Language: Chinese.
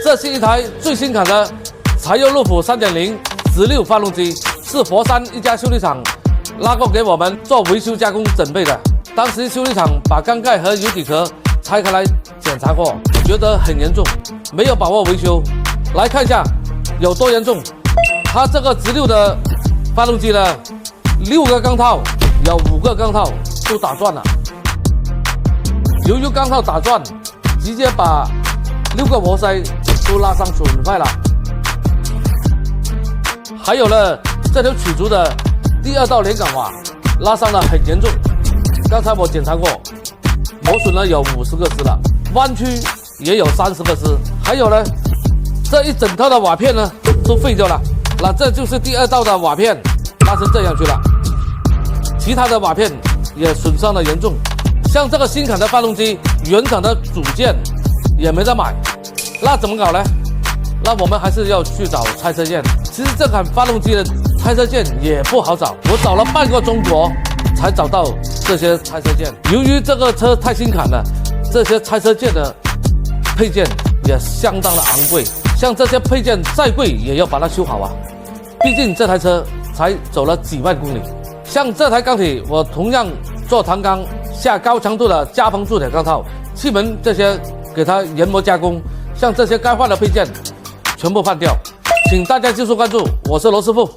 这是一台最新款的柴油路虎3.0直六发动机，是佛山一家修理厂拉过给我们做维修加工准备的。当时修理厂把缸盖和油底壳拆开来检查过，觉得很严重，没有把握维修。来看一下有多严重。它这个直六的发动机呢，6个钢套有5个钢套都打转了。由于钢套打转，直接把6个活塞都拉伤损坏了。还有呢，这条曲轴的第2道连杆瓦拉伤的很严重，刚才我检查过，磨损了有50个丝了，弯曲也有30个丝。还有呢，这一整套的瓦片呢都废掉了，那这就是第2道的瓦片拉成这样去了。其他的瓦片也损伤的严重。像这个新款的发动机，原厂的组件也没得买，那怎么搞呢？那我们还是要去找拆车件。其实这款发动机的拆车件也不好找，我找了半个中国才找到这些拆车件。由于这个车太新款了，这些拆车件的配件也相当的昂贵，像这些配件再贵也要把它修好啊，毕竟这台车才走了几万公里。像这台钢体，我同样做弹钢，下高强度的加硼铸铁钢套，气门这些给它研磨加工，像这些该换的配件全部换掉。请大家继续关注，我是罗师傅。